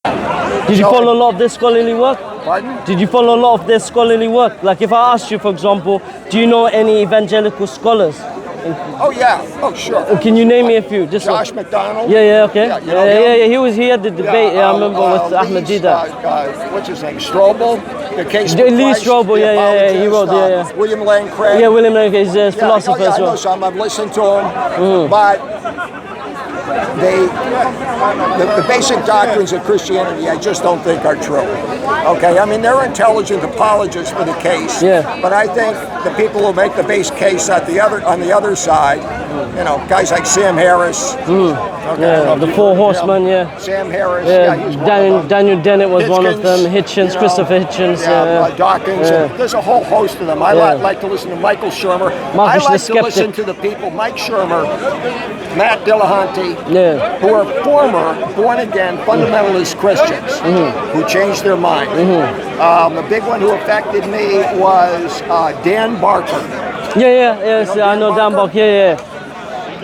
Did you follow a lot of their scholarly work? Pardon? Did you follow a lot of their scholarly work? Like if I asked you, for example, do you know any evangelical scholars? Oh yeah, oh sure. Can you name me a few? Just Josh McDonald. Yeah, okay. Yeah, you know him? He had the debate. I remember with Ahmed Didat. What's his name? Strobel. The case. Lee Strobel. Yeah. He wrote. William Lane Craig. Yeah, William Lane Craig is a philosopher as well. I know some. I've listened to him, but the basic doctrines of Christianity, I just don't think are true. Okay, I mean they're intelligent apologists for the case. Yeah. But I think the people who make the base case on the other side, you know, guys like Sam Harris. Okay, the Four Horsemen. Yeah. Sam Harris. Daniel Dennett was one of them. Hitchens, you know, Christopher Hitchens. Dawkins. There's a whole host of them. I like to listen to Michael Shermer. I like to listen to the people, Mike Shermer, Matt Dillahunty, who are former born-again fundamentalist Christians who changed their mind. The big one who affected me was Dan Barker. Yes, I know Dan Barker. Yeah.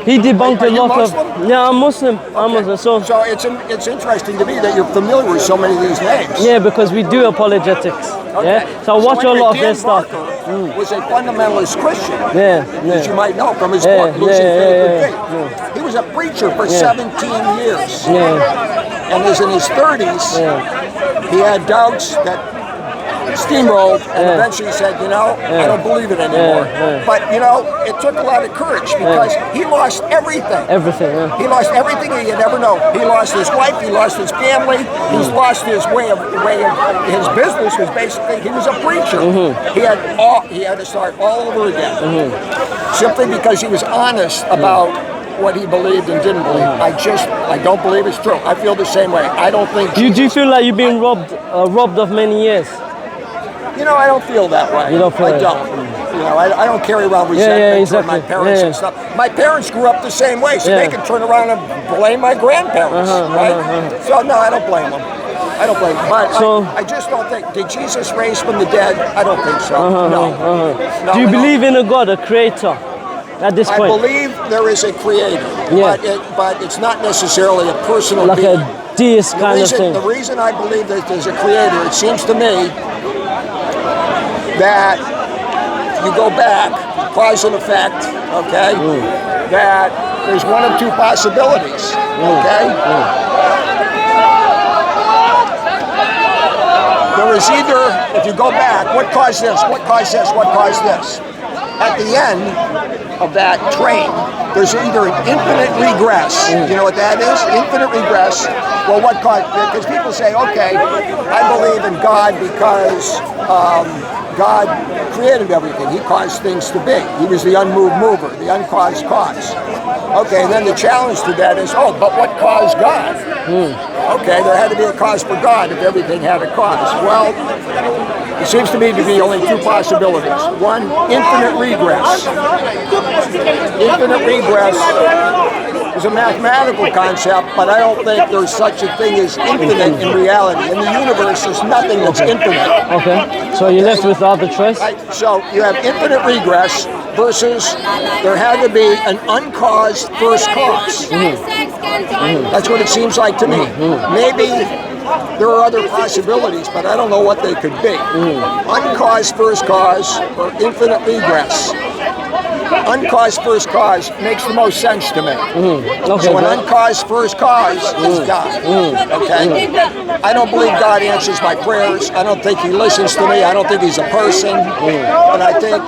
He debunked a lot of. Yeah, I'm Muslim. I'm Muslim. So it's interesting to me that you're familiar with so many of these names. Yeah, because we do apologetics. Okay. Yeah. So I watch a lot of their stuff. Was a fundamentalist Christian. As you might know from his book, Losing Faith with Faith. He was a preacher for 17 years. And as in his 30s, he had doubts that steamrolled and eventually said, you know, I don't believe it anymore. But, you know, it took a lot of courage because he lost everything. He lost everything he had ever known. He lost his wife, he lost his family, he's lost his way of his business was basically, he was a preacher. He had to start all over again. Simply because he was honest about what he believed and didn't believe. I don't believe it's true. I feel the same way. I don't think. Do you feel like you've been robbed of many years? You know, I don't feel that way. You don't feel I don't. You know, I don't carry around resentment toward my parents and stuff. My parents grew up the same way, so they can turn around and blame my grandparents, right? So no, I don't blame them. I don't blame them. But I just don't think. Did Jesus raise from the dead? I don't think so. No. Do you believe in a God, a creator? At this point, I believe there is a creator, but it's not necessarily a personal like being. A deist kind of thing. The reason I believe that there's a creator, it seems to me that you go back, cause and effect, okay? That there's one of two possibilities, okay? There is either, if you go back, what caused this, what caused this, what caused this? At the end of that train, there's either an infinite regress. You know what that is? Infinite regress. Well, what caused? Because people say, okay, I believe in God because God created everything. He caused things to be. He was the unmoved mover, the uncaused cause. Okay, and then the challenge to that is, but what caused God? Okay, there had to be a cause for God if everything had a cause. Well, it seems to me to be only two possibilities. One, infinite regress. Infinite regress is a mathematical concept, but I don't think there's such a thing as infinite in reality. In the universe, there's nothing that's infinite. Okay, so you're left with the other choice? Right. So you have infinite regress versus there had to be an uncaused first cause. That's what it seems like to me. Maybe there are other possibilities, but I don't know what they could be. Uncaused first cause or infinite regress. Uncaused first cause makes the most sense to me. So an uncaused first cause is God. Okay? I don't believe God answers my prayers. I don't think he listens to me. I don't think he's a person. But I think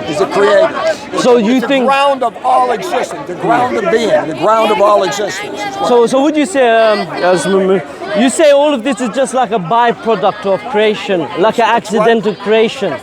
he's a creator. So you think the ground of all existence, the ground of being, the ground of all existence. So would you say, you say all of this is just like a byproduct of creation, like an accidental creation?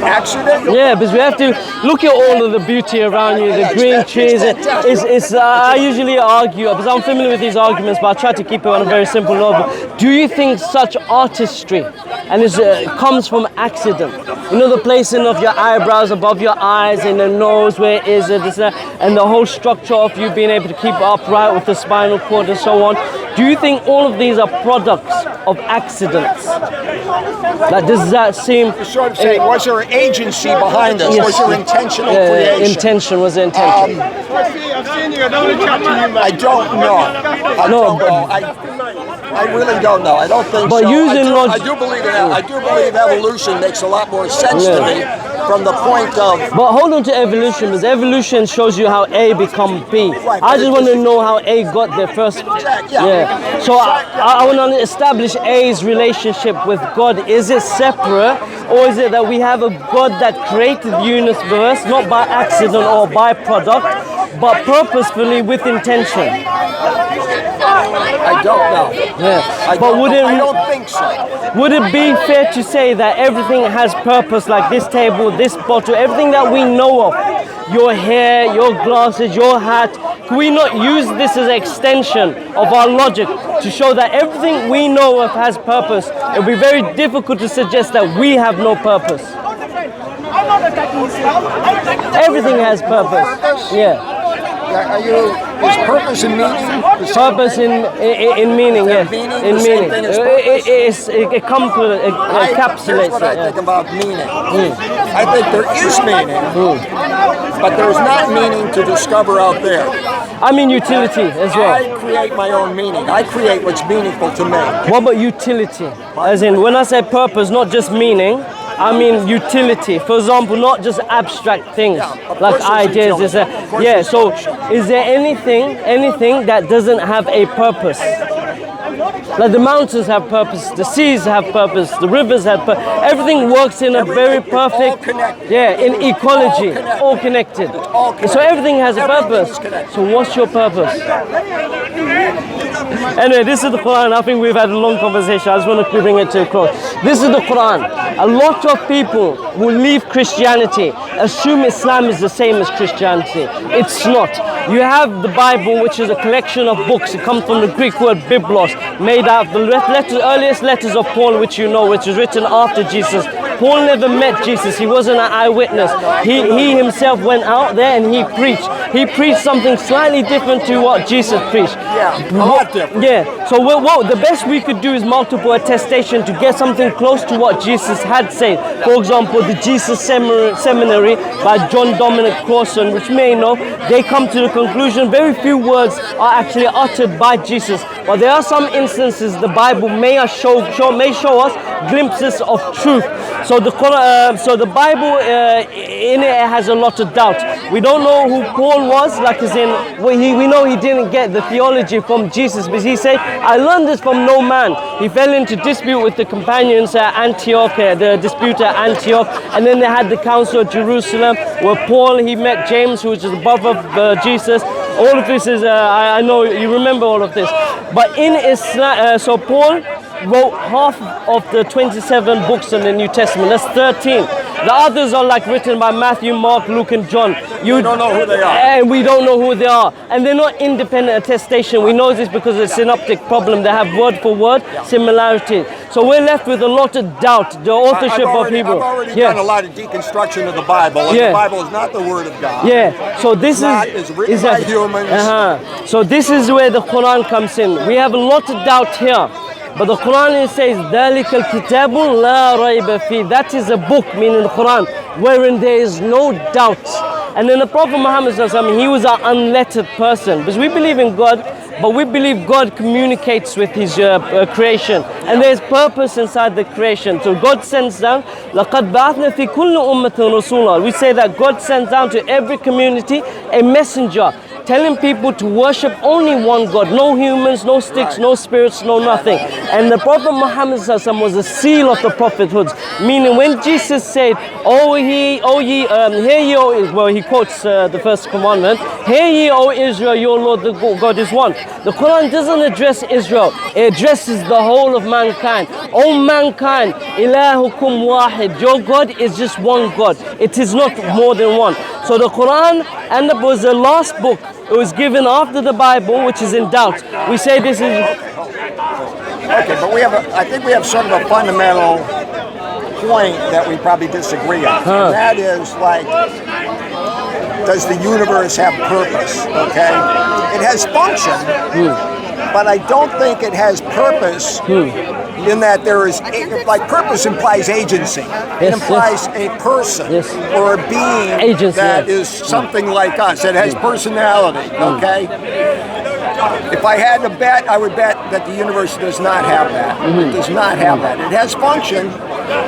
Accident? Yeah, because we have to look at all of the beauty around you, the green trees. I usually argue, because I'm familiar with these arguments, but I try to keep it on a very simple level. Do you think such artistry, and it comes from accident? You know, the placing of your eyebrows above your eyes, and the nose, where is it, and the whole structure of you being able to keep upright with the spinal cord and so on. Do you think all of these are products of accidents? Like, does that seem... Sort of saying, was there agency behind this? Yes. Was there intentional creation? Intention was the intention. I don't know. I don't know. I really don't know. I don't think But so. using I do believe in that. I do believe evolution makes a lot more sense to me from the point of. But hold on to evolution, because evolution shows you how A become B. Right, I just want to know how A got there first. Yeah. So I want to establish A's relationship with God. Is it separate, or is it that we have a God that created the universe, not by accident or byproduct, but purposefully with intention? I don't know. Yeah. I don't think so. Would it be fair to say that everything has purpose, like this table, this bottle, everything that we know of, your hair, your glasses, your hat, can we not use this as an extension of our logic to show that everything we know of has purpose? It would be very difficult to suggest that we have no purpose. Everything has purpose. Yeah. Is purpose and meaning? Purpose in meaning, yes. In meaning. It comes with it, encapsulates Here's what I think about meaning. I think there is meaning, but there's not meaning to discover out there. I mean utility as well. I create my own meaning. I create what's meaningful to me. What about utility? As in, when I say purpose, not just meaning, I mean utility. For example, not just abstract things like ideas. So is there anything that doesn't have a purpose? Like the mountains have purpose, the seas have purpose, the rivers have purpose. Everything works in a very perfect, in ecology, all connected. So everything has a purpose. So what's your purpose? Anyway, this is the Quran. I think we've had a long conversation. I just want to bring it to a close. This is the Quran. A lot of people will leave Christianity, assume Islam is the same as Christianity. It's not. You have the Bible, which is a collection of books. It comes from the Greek word biblos, made out of the earliest letters of Paul, which you know, which was written after Jesus. Paul never met Jesus. He wasn't an eyewitness. He himself went out there and he preached. He preached something slightly different to what Jesus preached. Yeah, a lot different. Yeah. So the best we could do is multiple attestation to get something close to what Jesus had said. For example, the Jesus Seminary by John Dominic Crossan, which may know, they come to the conclusion very few words are actually uttered by Jesus. But there are some instances the Bible may show us glimpses of truth. So the Bible in it has a lot of doubt. We don't know who Paul was, like as in we know he didn't get the theology from Jesus, but he said, I learned this from no man. He fell into dispute with the companions at Antioch, the dispute at Antioch, and then they had the Council of Jerusalem where Paul, he met James, who was just above of Jesus. All of this is, I know you remember all of this. But in Islam, so Paul wrote half of the 27 books in the New Testament. That's 13. The others are like written by Matthew, Mark, Luke, and John. You don't know who they are. And we don't know who they are. And they're not independent attestation. We know this because of the synoptic problem. They have word for word similarity. So we're left with a lot of doubt. The authorship of Hebrew. I've already done a lot of deconstruction of the Bible. And the Bible is not the word of God. Yeah. So this is written by humans. So this is where the Quran comes in. We have a lot of doubt here. But the Quran says, ذَلِكَ الْكِتَابُ لَا رَيْبَ فِيهِ. That is a book, meaning the Quran, wherein there is no doubt. And then the Prophet Muhammad, he was an unlettered person. Because we believe in God, but we believe God communicates with His creation. And there's purpose inside the creation. So God sends down, لَقَدْ بَعَثْنَا فِي كُلِّ أُمَّةٍ رَسُولًا. We say that God sends down to every community a messenger, telling people to worship only one God, no humans, no sticks, no spirits, no nothing. And the Prophet Muhammad was a seal of the prophethoods, meaning when Jesus said, hear ye, O Israel, well, he quotes the first commandment, hear ye, O Israel, your Lord the God is one. The Quran doesn't address Israel, it addresses the whole of mankind. O mankind, ilahukum wahid, your God is just one God, it is not more than one. So the Quran was the last book. It was given after the Bible, which is in doubt. We say this is... Okay, but I think we have sort of a fundamental point that we probably disagree on. And that is, like, does the universe have purpose, okay? It has function, but I don't think it has purpose in that there is, like purpose implies agency. It implies a person or a being that is something like us. It has personality, okay? If I had to bet, I would bet that the universe does not have that. It does not have that. It has function,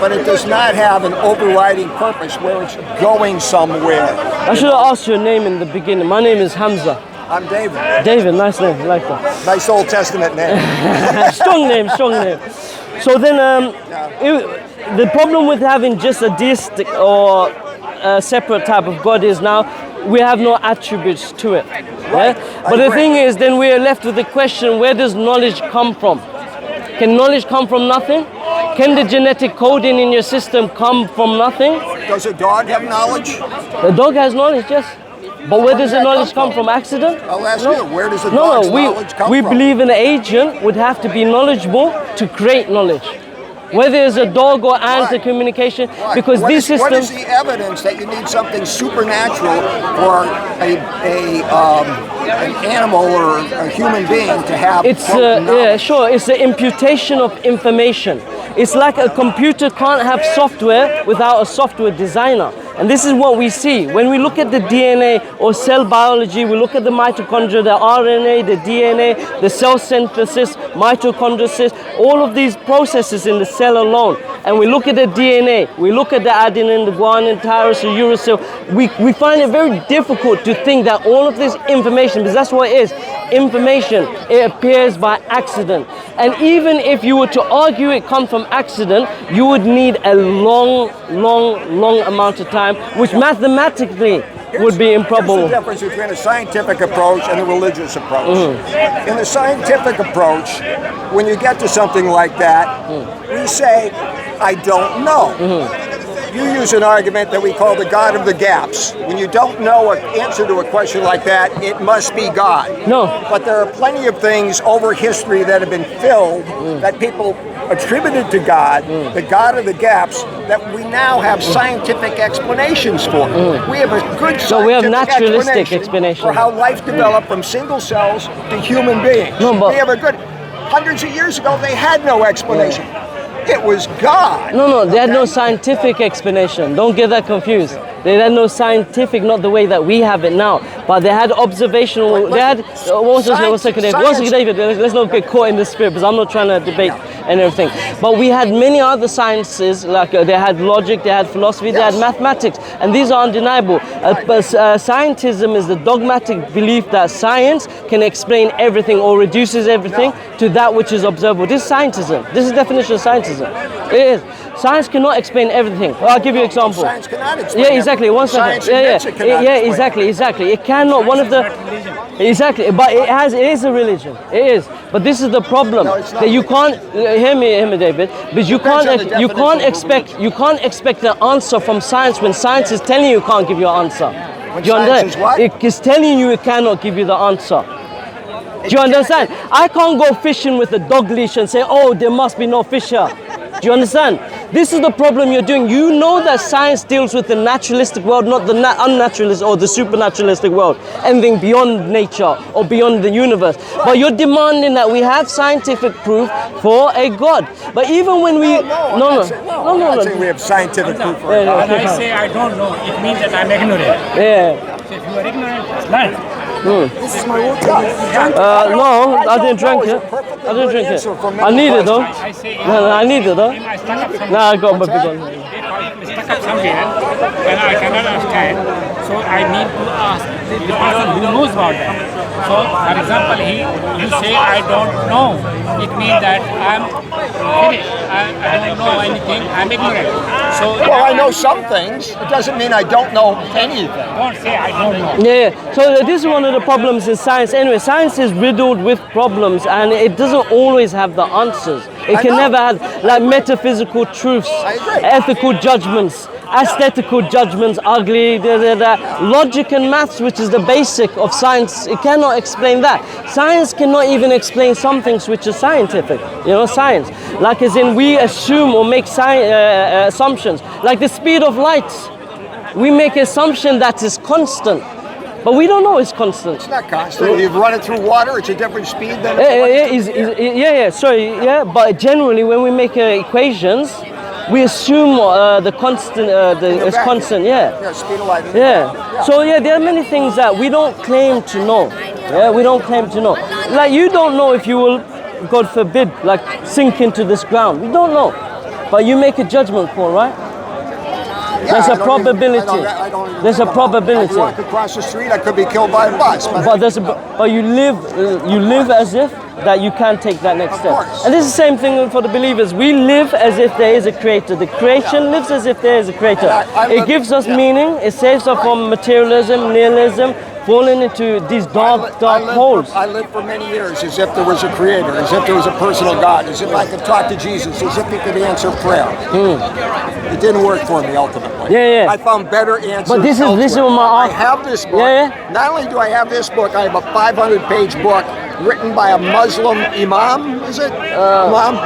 but it does not have an overriding purpose where it's going somewhere. I should have asked your name in the beginning. My name is Hamza. I'm David. David, nice name, I like that. Nice Old Testament name. Strong name, strong name. So then, the problem with having just a deistic or a separate type of God is now we have no attributes to it. Right. Yeah? But the thing is, then we are left with the question, where does knowledge come from? Can knowledge come from nothing? Can the genetic coding in your system come from nothing? Does a dog have knowledge? The dog has knowledge, yes. But where does the knowledge come from? Accident? I'll ask you, where does the dog's knowledge come we from? believe an agent would have to be knowledgeable to create knowledge. Whether it's a dog or ant communication, because these systems... What is the evidence that you need something supernatural for an animal or a human being to have? It's it's the imputation of information. It's like a computer can't have software without a software designer. And this is what we see. When we look at the DNA or cell biology, we look at the mitochondria, the RNA, the DNA, the cell synthesis, mitochondriosis, all of these processes in the cell alone. And we look at the DNA, we look at the adenine, the guanine, tyrosine, uracil. We find it very difficult to think that all of this information, because that's what it is, information, it appears by accident. And even if you were to argue it comes from accident, you would need a long amount of time, which mathematically would be improbable. Here's the difference between a scientific approach and a religious approach. In the scientific approach, when you get to something like that, we say, I don't know. You use an argument that we call the God of the gaps. When you don't know an answer to a question like that, it must be God. No. But there are plenty of things over history that have been filled that people attributed to God, the God of the gaps, that we now have scientific explanations for. We have a good So we have naturalistic explanation for how life developed from single cells to human beings. No, but we have a good, hundreds of years ago, they had no explanation. It was God. No, they had no scientific explanation. Don't get that confused. They had no scientific, not the way that we have it now, but they had observational. They had one second, David. Let's not get caught in the spirit, because I'm not trying to debate and everything. But we had many other sciences, like they had logic, they had philosophy, they had mathematics, and these are undeniable. Scientism is the dogmatic belief that science can explain everything or reduces everything to that which is observable. This is scientism. This is the definition of scientism. It is. Science cannot explain everything. Well, I'll give you an example. Science cannot explain exactly. One second. Exactly. It cannot. One of the exactly, but it is a religion. It is. But this is the problem that you can't hear me, David. But you can't expect the answer from science when science is telling you can't give you an answer. Do you understand? It is telling you it cannot give you the answer. Do you understand? I can't go fishing with a dog leash and say, oh, there must be no fish here. Do you understand? This is the problem you're doing. You know that science deals with the naturalistic world, not the unnaturalistic or the supernaturalistic world, anything beyond nature or beyond the universe. But you're demanding that we have scientific proof for a God. But even when we... No. I'm not saying we have scientific proof for a God. When I say I don't know, it means that I'm ignorant. Yeah. So if you are ignorant, learn. This is my workout. No, I didn't drink it. I didn't drink it. I need it though. I need it though. No, I got my big one. They stuck up somewhere and I cannot understand. So I need to ask the person who knows about that. So, for example, you say I don't know. It means that I'm finished. I don't know anything. I'm ignorant. So well, I know some things. It doesn't mean I don't know anything. Don't say I don't know. Yeah. So this is one of the problems in science. Anyway, science is riddled with problems, and it doesn't always have the answers. It can never have like metaphysical truths, ethical judgments, aesthetical judgments, ugly, logic and maths, which is the basic of science. It cannot explain that. Science cannot even explain some things which are scientific. You know, science. Like as in we assume or make assumptions. Like the speed of light. We make assumption that is constant. But we don't know it's constant. It's not constant. You run it through water, it's a different speed than But generally, when we make equations, we assume the constant is constant. Yeah, speed of light. Yeah. So there are many things that we don't claim to know. Yeah, we don't claim to know. Like you don't know if you will, God forbid, like sink into this ground. We don't know, but you make a judgment call, right? There's a probability. There's a probability. I walk across the street, I could be killed by a bus. But you live as if that you can take that next step. And this is the same thing for the believers. We live as if there is a creator. The creation lives as if there is a creator. It gives us meaning. It saves us from materialism, nihilism, falling into these dark holes. I lived for many years as if there was a creator, as if there was a personal God, as if I could talk to Jesus, as if he could answer prayer. It didn't work for me ultimately. Yeah. I found better answers. But this is what I have this book. Yeah. Not only do I have this book, I have a 500-page book written by a Muslim imam. Is it imam?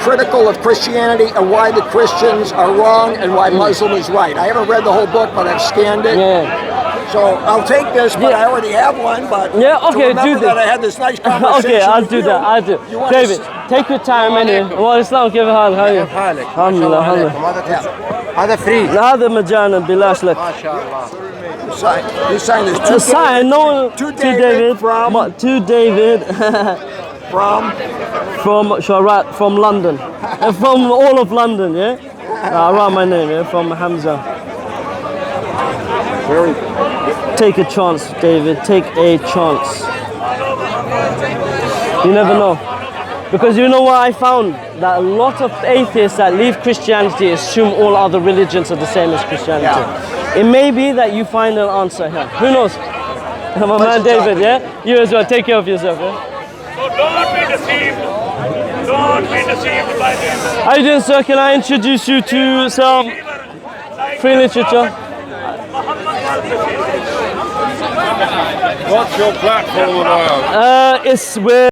Critical of Christianity and why the Christians are wrong and why Muslim is right. I haven't read the whole book, but I've scanned it. Yeah. So I'll take this, but I already have one. But okay, do that. I had this nice conversation. Okay, I'll do that. I'll do. David, take your time anyway. والسلام كيف حالك؟ how are you? الحمد لله الحمد لله. هذا فري. هذا مجانا بلاش لك. ما شاء الله. You signed this. Sign no to David from to David from London, from all of London, yeah. I write my name, yeah, from Hamza. Very good. Take a chance, David. Take a chance. You never know. Because you know what I found? That a lot of atheists that leave Christianity assume all other religions are the same as Christianity. It may be that you find an answer here. Who knows? My man David, yeah? You as well. Take care of yourself, yeah? So don't be deceived. Don't be deceived by them. How you doing, sir? Can I introduce you to some free literature? What's your platform about? It's where